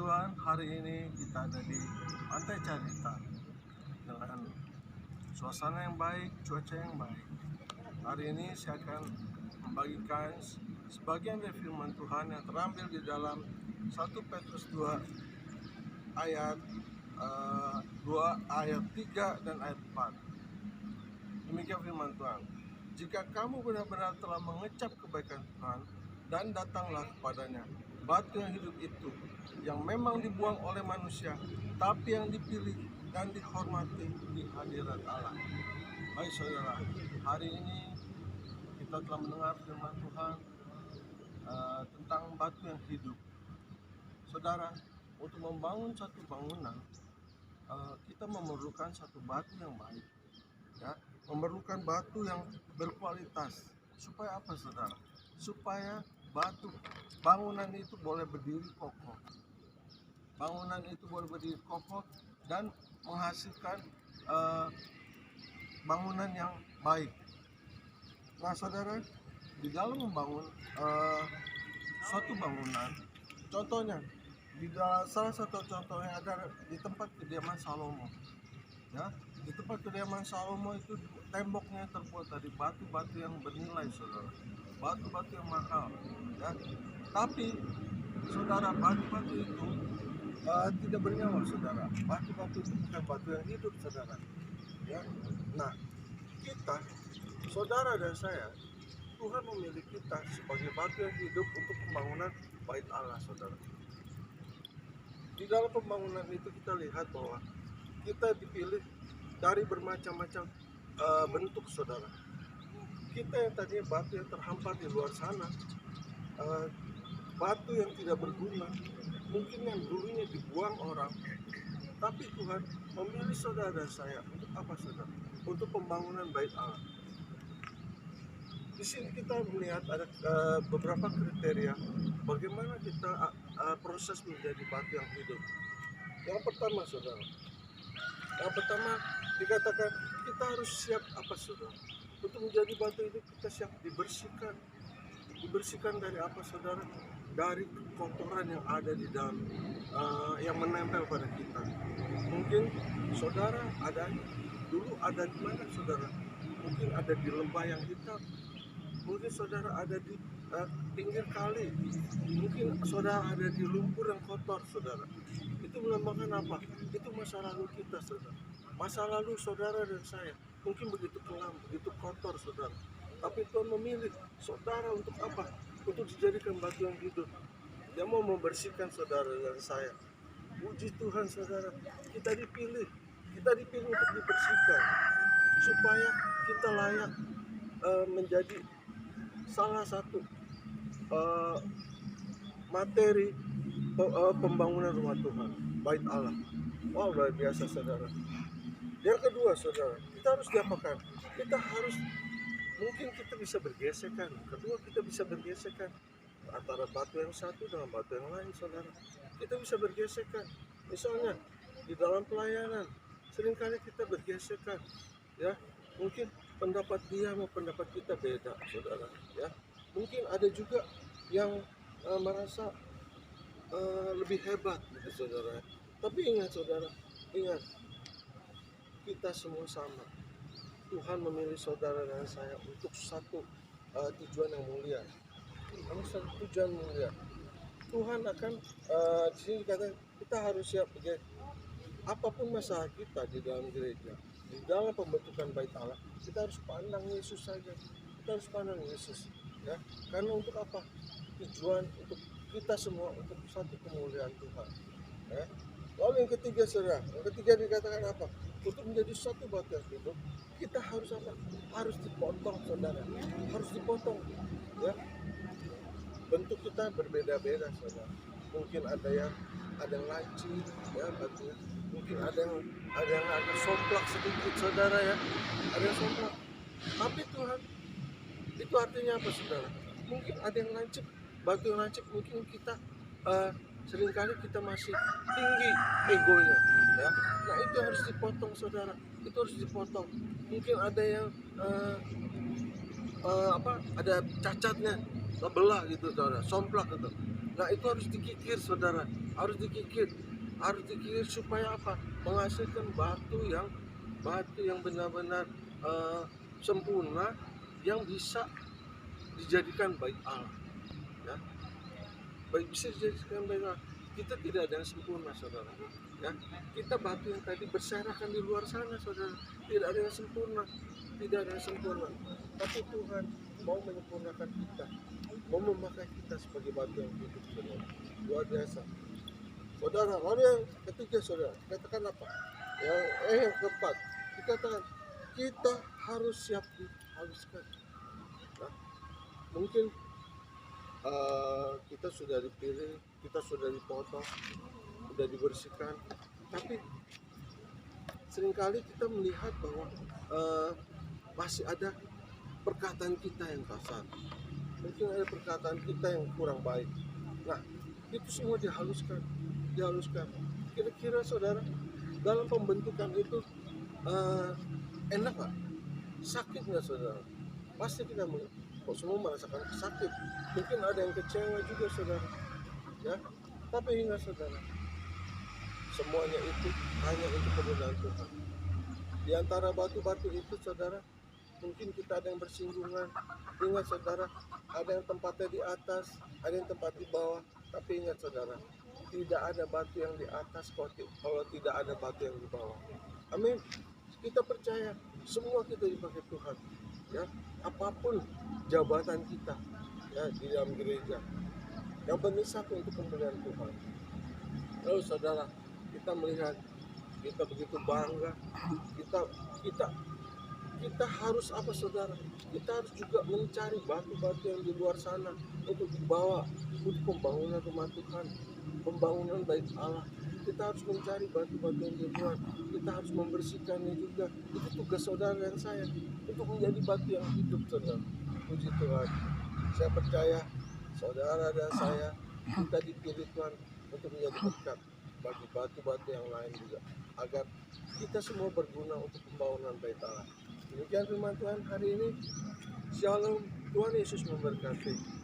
Tuhan, hari ini kita ada di Pantai Carita dengan suasana yang baik, cuaca yang baik. Hari ini saya akan membagikan sebagian dari firman Tuhan yang terambil di dalam 1 Petrus 2 ayat 3 dan ayat 4. Demikian firman Tuhan. Jika kamu benar-benar telah mengecap kebaikan Tuhan dan datanglah kepadanya, batu yang hidup itu, yang memang dibuang oleh manusia, tapi yang dipilih dan dihormati di hadirat Allah. Baik saudara, hari ini kita telah mendengar firman Tuhan tentang batu yang hidup. Saudara, untuk membangun satu bangunan, kita memerlukan satu batu yang baik, ya, memerlukan batu yang berkualitas. Supaya apa, saudara? Supaya bangunan itu boleh berdiri kokoh. Bangunan itu boleh berdiri kokoh dan menghasilkan bangunan yang baik. Nah, saudara, di dalam membangun suatu bangunan, contohnya di salah satu contoh yang ada di tempat kediaman Salomo, ya, di tempat kediaman Salomo itu temboknya terbuat dari batu-batu yang bernilai, saudara, batu-batu yang mahal, ya. Tapi saudara, batu-batu itu tidak bernyawa, saudara. Batu-batu itu bukan batu yang hidup, saudara, ya. Nah, kita, saudara dan saya, Tuhan memilih kita sebagai batu yang hidup untuk pembangunan bait Allah, saudara. Di dalam pembangunan itu kita lihat bahwa kita dipilih dari bermacam-macam bentuk, saudara. Kita yang tadinya batu yang terhampar di luar sana, batu yang tidak berguna, mungkin yang dulunya dibuang orang, tapi Tuhan memilih saudara dan saya untuk apa, saudara? Untuk pembangunan bait Allah. Di sini kita melihat ada beberapa kriteria bagaimana kita proses menjadi batu yang hidup. Yang pertama, saudara, dikatakan kita harus siap apa, saudara? Untuk menjadi batu hidup kita siap dibersihkan. Dibersihkan dari apa, saudara? Dari kotoran yang ada di dalam, yang menempel pada kita. Mungkin saudara dulu ada di mana, saudara? Mungkin ada di lembah yang hitam. Mungkin saudara ada di pinggir kali. Mungkin saudara ada di lumpur yang kotor, saudara. Itu melambangkan apa? Itu masa lalu kita, saudara. Masa lalu saudara dan saya mungkin begitu kelam, begitu kotor, saudara. Tapi Tuhan memilih saudara untuk apa? Untuk dijadikan batu yang hidup. Dia mau membersihkan saudara dan saya. Puji Tuhan, saudara. Kita dipilih untuk dibersihkan supaya kita layak menjadi salah satu materi pembangunan rumah Tuhan, bait Allah. Wow, luar biasa, saudara. Yang kedua, saudara, kita harus diapakan? Mungkin kita bisa bergesekan. Kedua, kita bisa bergesekan antara batu yang satu dengan batu yang lain, saudara. Kita bisa bergesekan. Misalnya di dalam pelayanan, seringkali kita bergesekan, ya. Mungkin pendapat dia sama pendapat kita beda, saudara, ya. Mungkin ada juga yang merasa lebih hebat, gitu, saudara. Tapi ingat, saudara, kita semua sama. Tuhan memilih saudara dan saya untuk satu tujuan yang mulia. Satu tujuan mulia. Tuhan akan di sini dikatakan kita harus siap, ya, apapun masalah kita di dalam gereja, di dalam pembentukan bait Allah, kita harus pandang Yesus saja. Kita harus pandang Yesus, ya. Karena untuk apa? Tujuan untuk kita semua, untuk satu kemuliaan Tuhan, ya. Lalu yang ketiga, saudara, dikatakan apa? Untuk menjadi satu batu yang hidup, kita harus apa? Harus dipotong, saudara. Harus dipotong, ya. Bentuk kita berbeda-beda, saudara. Mungkin ada yang lancip, ya, batunya. Mungkin ada yang agak somplak sedikit, saudara, ya. Ada yang somplak. Tapi Tuhan, itu artinya apa, saudara? Mungkin ada yang lancip, batu yang lancip, mungkin kita seringkali kita masih tinggi egonya, ya. Nah, itu harus dipotong, saudara. Itu harus dipotong. Mungkin ada yang ada cacatnya, belah gitu, saudara, somplak gitu. Nah itu harus dikikir saudara, harus dikikir, supaya apa? Menghasilkan batu yang benar-benar sempurna, yang bisa dijadikan bait Allah. Ya, baik bisa dijadikan bait Allah. Kita tidak ada yang sempurna saudara. Ya, kita batu yang tadi berserakan di luar sana saudara, tidak ada yang sempurna, tidak ada yang sempurna. Tapi Tuhan mau menyempurnakan kita, mau memakai kita sebagai batu yang hidup saudara. Luar biasa. Saudara, lalu yang ketiga saudara, katakan apa? Yang keempat, dikatakan kita harus siap dihaluskan. Nah, mungkin kita sudah dipilih, kita sudah dipotong, sudah dibersihkan, tapi seringkali kita melihat bahwa masih ada perkataan kita yang kasar, mungkin ada perkataan kita yang kurang baik. Nah, itu semua dihaluskan. Kira-kira saudara, dalam pembentukan itu enak nggak? Sakit nggak saudara? Pasti kita kok semua merasakan sakit. Mungkin ada yang kecewa juga saudara, ya. Tapi ingat saudara, semuanya itu hanya untuk kemuliaan Tuhan. Di antara batu-batu itu saudara, mungkin kita ada yang bersinggungan. Ingat saudara, ada yang tempatnya di atas, ada yang tempat di bawah. Tapi ingat saudara, tidak ada batu yang di atas kalau tidak ada batu yang di bawah. Amin. Kita percaya semua kita dipakai Tuhan. Ya, apapun jabatan kita ya di dalam gereja, yang penting satu, untuk kemuliaan Tuhan. Lalu saudara, kita melihat kita begitu bangga, kita kita kita harus apa saudara? Kita harus juga mencari batu-batu yang di luar sana untuk dibawa untuk pembangunan rumah Tuhan, pembangunan bait Allah. Kita harus mencari batu-batu yang di luar. Kita harus membersihkannya juga. Itu tugas saudara dan saya, untuk menjadi batu yang hidup saudara. Puji Tuhan. Saya percaya saudara dan saya, kita dipilih Tuhan untuk menjadi berkat bagi batu-batu yang lain juga, agar kita semua berguna untuk pembangunan bait Allah. Demikian firman Tuhan hari ini. Shalom, Tuhan Yesus memberkati.